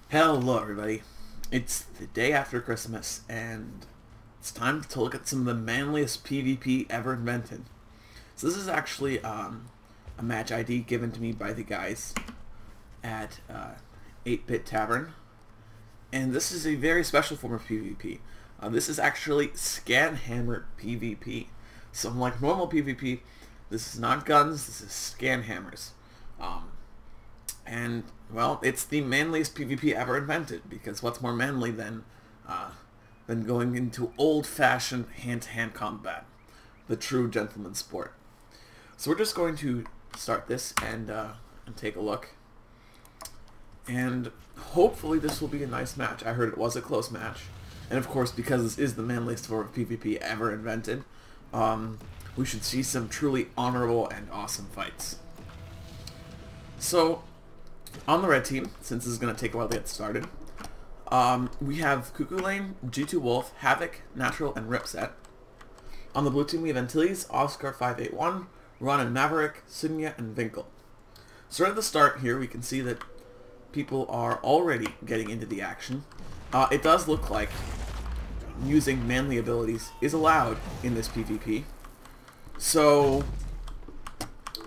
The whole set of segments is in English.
Hello everybody, it's the day after Christmas and it's time to look at some of the manliest PvP ever invented. So this is actually a match ID given to me by the guys at 8-Bit Tavern, and this is a very special form of PvP. This is actually Scanhammer PvP. So unlike normal PvP, this is not guns, this is Scanhammers. And, well, it's the manliest PvP ever invented, because what's more manly than going into old-fashioned hand-to-hand combat, the true gentleman's sport. So we're just going to start this and take a look, and hopefully this will be a nice match. I heard it was a close match, and of course, because this is the manliest form of PvP ever invented, we should see some truly honorable and awesome fights. So, on the red team, since this is going to take a while to get started, we have Cuckoo Lane, G2 Wolf, Havoc, Natural, and Ripset. On the blue team, we have Antilles, Oscar 581, Ron and Maverick, Sunya, and Vinkel. So right at the start here, we can see that people are already getting into the action. It does look like using manly abilities is allowed in this PvP. So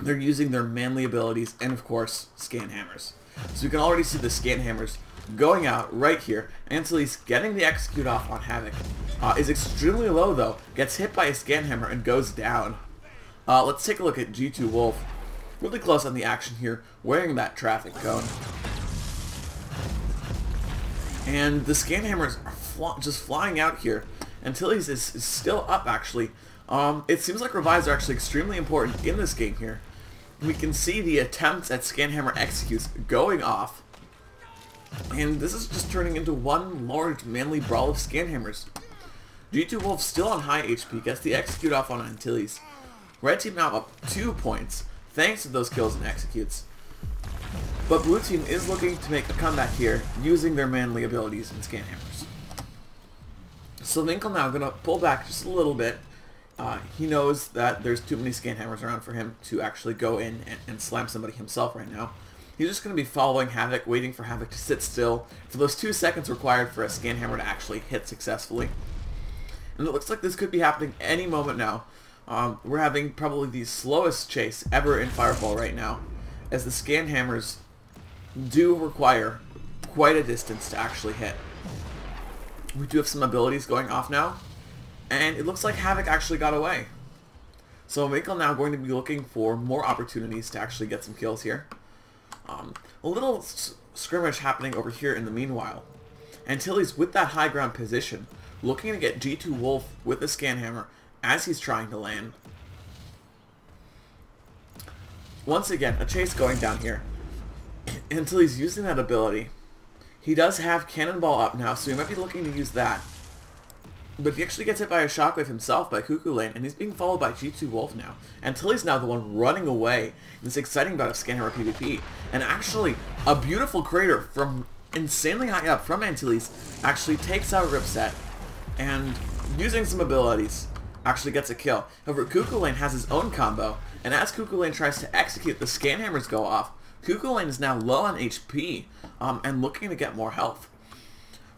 they're using their manly abilities and, of course, Scanhammers. So you can already see the Scanhammers going out right here. Antilles getting the execute off on Havoc. Is extremely low, though. Gets hit by a Scanhammer and goes down. Let's take a look at G2 Wolf. Really close on the action here, wearing that traffic cone. And the Scanhammers are just flying out here. Antilles is still up, actually. It seems like revives are actually extremely important in this game here. We can see the attempts at Scanhammer executes going off. And this is just turning into one large manly brawl of Scanhammers. G2 Wolf still on high HP, gets the execute off on Antilles. Red team now up 2 points, thanks to those kills and executes. But blue team is looking to make a comeback here, using their manly abilities and Scanhammers. So Vinkel now going to pull back just a little bit. He knows that there's too many Scanhammers around for him to actually go in and slam somebody himself right now. He's just going to be following Havoc, waiting for Havoc to sit still for those 2 seconds required for a Scanhammer to actually hit successfully. And it looks like this could be happening any moment now. We're having probably the slowest chase ever in Firefall right now, as the Scanhammers do require quite a distance to actually hit. We do have some abilities going off now. And it looks like Havoc actually got away. So Vinkel now going to be looking for more opportunities to actually get some kills here. A little skirmish happening over here in the meanwhile. Antilles with that high ground position, looking to get G2 Wolf with the Scanhammer as he's trying to land. Once again, a chase going down here. Antilles using that ability. He does have Cannonball up now, so he might be looking to use that. But he actually gets hit by a shockwave himself by Cuckoo Lane, and he's being followed by G2 Wolf now. Antilles now the one running away in this exciting bout of Scanhammer PvP. And actually, a beautiful crater from insanely high up from Antilles actually takes out Ripset, and using some abilities, actually gets a kill. However, Cuckoo Lane has his own combo, and as Cuckoo Lane tries to execute, the Scanhammers go off. Cuckoo Lane is now low on HP, and looking to get more health.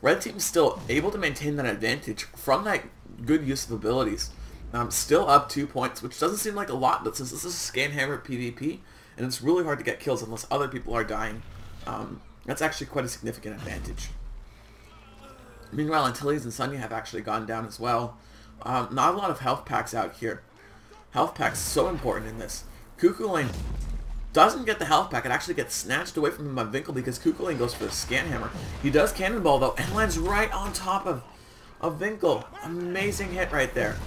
Red team's still able to maintain that advantage from that good use of abilities. Still up 2 points, which doesn't seem like a lot, but since this is Scanhammer PvP, and it's really hard to get kills unless other people are dying, that's actually quite a significant advantage. Meanwhile, Antilles and Sunya have actually gone down as well. Not a lot of health packs out here. Health packs so important in this. Cuckoo Lane doesn't get the health pack. It actually gets snatched away from him by Vinkel because Cuckoo Lane goes for the Scanhammer. He does Cannonball, though, and lands right on top of Vinkel. Amazing hit right there.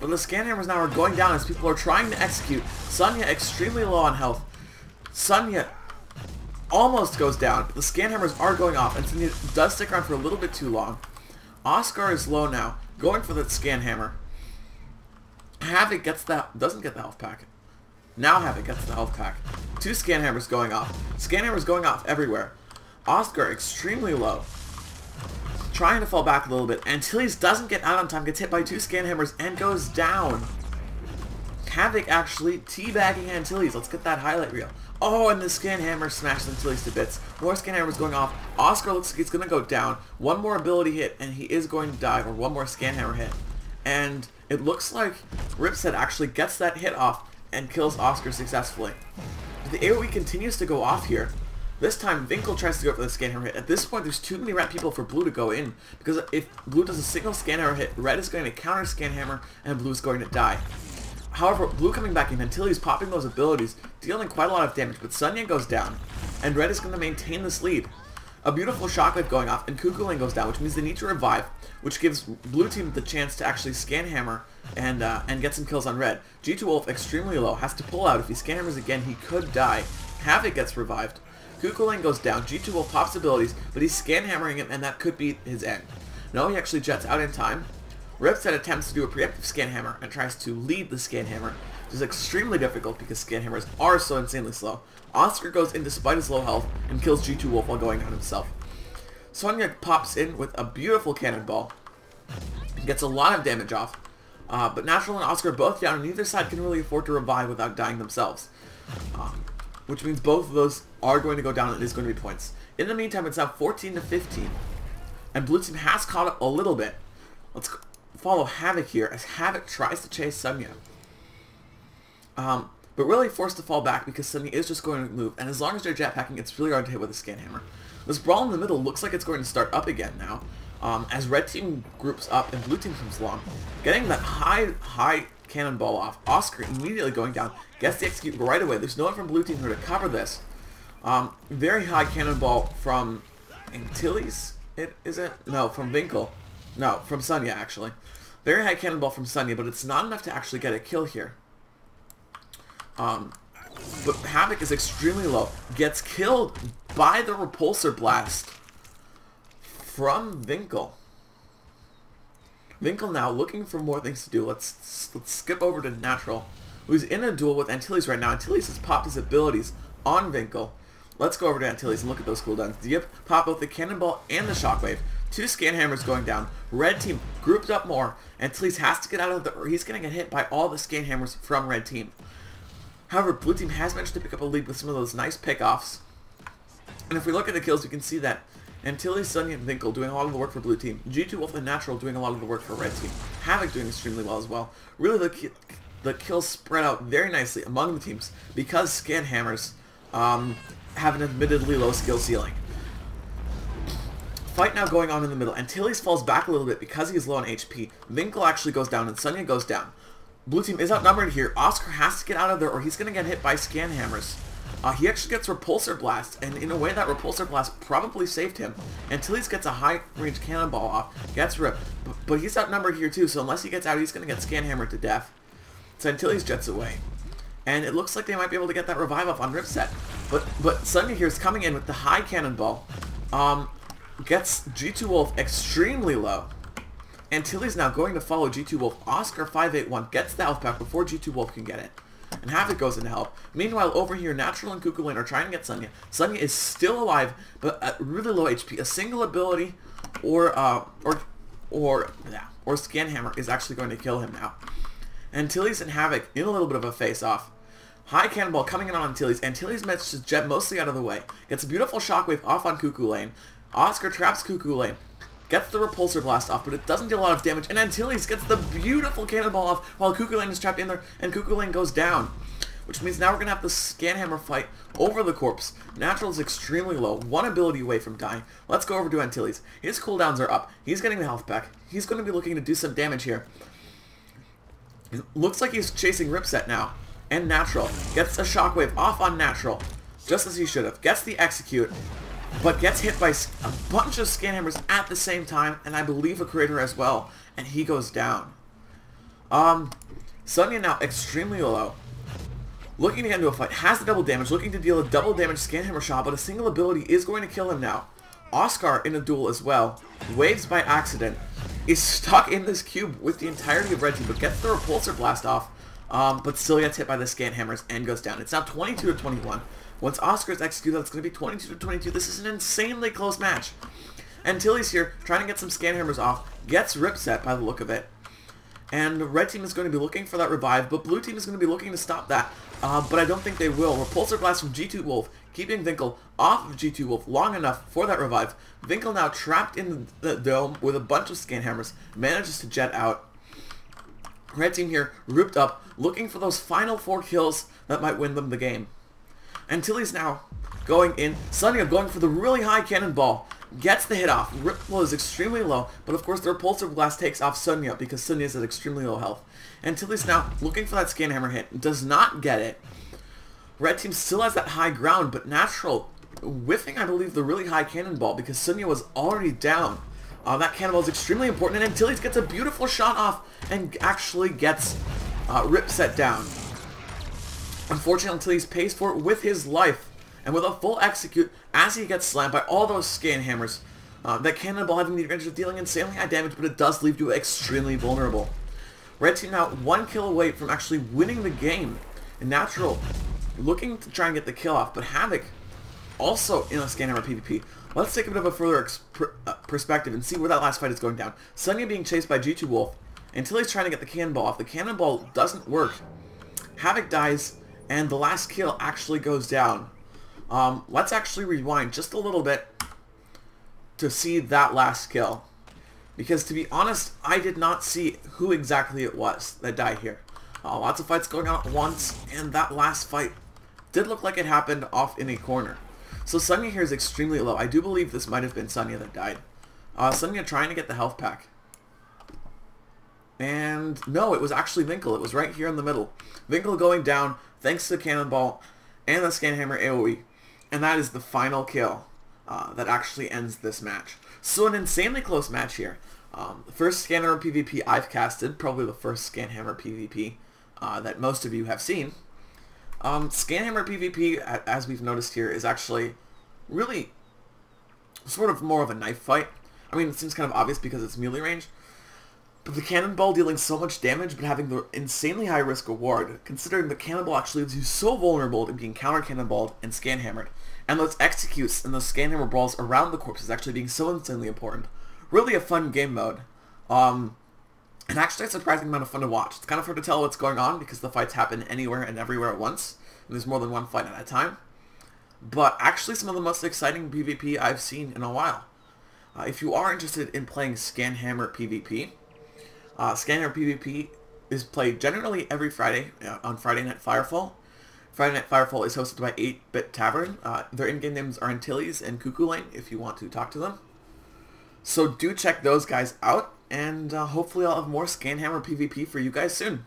But the Scanhammers now are going down as people are trying to execute. Sunya extremely low on health. Sunya almost goes down, but the Scanhammers are going off, and Sunya does stick around for a little bit too long. Oscar is low now, going for the Scanhammer. Havoc doesn't get the health pack. Now Havoc gets the health pack. 2 Scanhammers going off. Scanhammers going off everywhere. Oscar extremely low. Trying to fall back a little bit. Antilles doesn't get out on time, gets hit by 2 Scanhammers, and goes down. Havoc actually teabagging Antilles. Let's get that highlight reel. Oh, and the scan hammer smashed Antilles to bits. More scan hammers going off. Oscar looks like he's going to go down. One more ability hit, and he is going to die, or one more scan hammer hit. And it looks like Ripset actually gets that hit off and kills Oscar successfully. The AoE continues to go off here. This time, Winkle tries to go for the scan hammer hit. At this point, there's too many red people for Blue to go in, because if Blue does a single scan hammer hit, Red is going to counter scan hammer, and Blue is going to die. However, Blue coming back in until he's popping those abilities, dealing quite a lot of damage, but Sunya goes down, and Red is going to maintain this lead. A beautiful shockwave going off, and Cuckoo Lane goes down, which means they need to revive, which gives Blue Team the chance to actually scan hammer and get some kills on Red. G2 Wolf extremely low, has to pull out. If he scan hammers again, he could die. Havoc gets revived. Cuckoo Lane goes down, G2 Wolf pops abilities, but he's scan hammering him, and that could be his end. No, he actually jets out in time. Ripset attempts to do a preemptive scan hammer and tries to lead the scan hammer, which is extremely difficult because scan hammers are so insanely slow. Oscar goes in despite his low health and kills G2 Wolf while going down himself. Sunya pops in with a beautiful cannonball, gets a lot of damage off, but Natural and Oscar are both down, and neither side can really afford to revive without dying themselves. Which means both of those are going to go down, and it is going to be points. In the meantime, it's now 14-15, and Blue Team has caught up a little bit. Let's follow Havoc here, as Havoc tries to chase Sunya. But really forced to fall back because Sunya is just going to move, and as long as they're jetpacking, it's really hard to hit with a scan hammer. This brawl in the middle looks like it's going to start up again now, as Red Team groups up and Blue Team comes along. Getting that high cannonball off, Oscar immediately going down, gets the execute right away. There's no one from Blue Team here to cover this. Very high cannonball from Antilles, is it? No, from Winkle. No, from Sunya actually. Very high cannonball from Sunya, but it's not enough to actually get a kill here. But Havoc is extremely low. Gets killed by the repulsor blast from Winkle. Winkle now looking for more things to do. Let's skip over to Natural, who's in a duel with Antilles right now. Antilles has popped his abilities on Winkle. Let's go over to Antilles and look at those cooldowns. Yep, pop both the cannonball and the shockwave. Two scan hammers going down. Red Team grouped up more. Antilles has to get out of the... or he's going to get hit by all the scan hammers from Red Team. However, Blue Team has managed to pick up a lead with some of those nice pickoffs. And if we look at the kills, we can see that Antilles, Sunya, and Winkle doing a lot of the work for Blue Team. G2 Wolf and Natural doing a lot of the work for Red Team. Havoc doing extremely well as well. Really, the kills spread out very nicely among the teams because scan hammers have an admittedly low skill ceiling. Fight now going on in the middle. Antilles falls back a little bit because he's low on HP. Winkle actually goes down and Sunya goes down. Blue Team is outnumbered here. Oscar has to get out of there or he's going to get hit by scan hammers. He actually gets Repulsor Blast, and in a way that Repulsor Blast probably saved him. Antilles gets a high-range cannonball off, gets ripped, but he's outnumbered here too, so unless he gets out, he's going to get scan hammered to death. So Antilles jets away. And it looks like they might be able to get that revive off on Ripset. But Sunya here is coming in with the high cannonball. Gets G2 Wolf extremely low. Antilles now going to follow G2 Wolf. Oscar 581 gets the health pack before G2 Wolf can get it. And Havoc goes in to help. Meanwhile, over here, Natural and Cuckoo Lane are trying to get Sunya. Sunya is still alive, but at really low HP. A single ability or Scan Hammer is actually going to kill him now. Antilles and Havoc in a little bit of a face-off. High Cannonball coming in on Antilles. Antilles manages to jet mostly out of the way. Gets a beautiful Shockwave off on Cuckoo Lane. Oscar traps Cuckoo Lane. Gets the Repulsor Blast off, but it doesn't do a lot of damage, and Antilles gets the beautiful Cannonball off while Cuckoo Lane is trapped in there, and Cuckoo Lane goes down. Which means now we're going to have the Scan Hammer fight over the corpse. Natural is extremely low, one ability away from dying. Let's go over to Antilles. His cooldowns are up. He's getting the health back. He's going to be looking to do some damage here. It looks like he's chasing Ripset now. And Natural. Gets a Shockwave off on Natural, just as he should have. Gets the Execute. But gets hit by a bunch of Scan Hammers at the same time, and I believe a Creator as well, and he goes down. Sunya now extremely low. Looking to get into a fight, has the double damage, looking to deal a double damage Scan Hammer shot, but a single ability is going to kill him now. Oscar in a duel as well, waves by accident, is stuck in this cube with the entirety of Red Team, but gets the Repulsor Blast off, but still gets hit by the Scan Hammers and goes down. It's now 22-21. Once Oscar is executed, it's going to be 22-22. This is an insanely close match. Antilles here, trying to get some Scan Hammers off, gets Ripset by the look of it. And Red Team is going to be looking for that revive, but Blue Team is going to be looking to stop that. but I don't think they will. Repulsor Blast from G2 Wolf, keeping Winkle off of G2 Wolf long enough for that revive. Winkle now trapped in the dome with a bunch of scan hammers, manages to jet out. Red team here, rooped up, looking for those final 4 kills that might win them the game. And Tilly's now going in. Sonya going for the really high cannonball. Gets the hit off. Ripple is extremely low, but of course the Repulsor Blast takes off Sonya because Sonya is at extremely low health. And Tilly's now looking for that scan hammer hit. Does not get it. Red team still has that high ground, but Natural whiffing, I believe, the really high cannonball because Sonya was already down. That cannonball is extremely important, and Antilles gets a beautiful shot off and actually gets Rip set down. Unfortunately, Antilles pays for it with his life, and with a full execute as he gets slammed by all those scan hammers. That cannonball having the advantage of dealing insanely high damage, but it does leave you extremely vulnerable. Red team now 1 kill away from actually winning the game. And Natural looking to try and get the kill off, but Havoc also in a scan hammer PvP. Let's take a bit of a further perspective and see where that last fight is going down. Sonya being chased by G2 Wolf until he's trying to get the cannonball off. The cannonball doesn't work. Havoc dies, and the last kill actually goes down. Let's actually rewind just a little bit to see that last kill. Because to be honest, I did not see who exactly it was that died here. Lots of fights going on at once, and that last fight did look like it happened off in a corner. So Sonya here is extremely low. I do believe this might have been Sonya that died. Sonya trying to get the health pack. And no, it was actually Winkle. It was right here in the middle. Winkle going down thanks to the cannonball and the scan hammer AoE. And that is the final kill that actually ends this match. So an insanely close match here. The first scan hammer PvP I've casted, probably the first scan hammer PvP that most of you have seen. Scan hammer PvP, as we've noticed here, is actually really sort of more of a knife fight. I mean, it seems kind of obvious because it's melee range. But the cannonball dealing so much damage but having the insanely high risk reward, considering the cannonball actually leaves you so vulnerable to being counter cannonballed and scan hammered. And those executes and those scan hammer brawls around the corpses actually being so insanely important. Really a fun game mode. And actually a surprising amount of fun to watch. It's kind of hard to tell what's going on because the fights happen anywhere and everywhere at once. And there's more than one fight at a time. But actually some of the most exciting PvP I've seen in a while. If you are interested in playing Scan Hammer PvP, Scan Hammer PvP is played generally every Friday on Friday Night Firefall. Friday Night Firefall is hosted by 8-Bit Tavern. Their in-game names are Antilles and Cuckoo Lane if you want to talk to them. So do check those guys out, and hopefully I'll have more Scan Hammer PvP for you guys soon.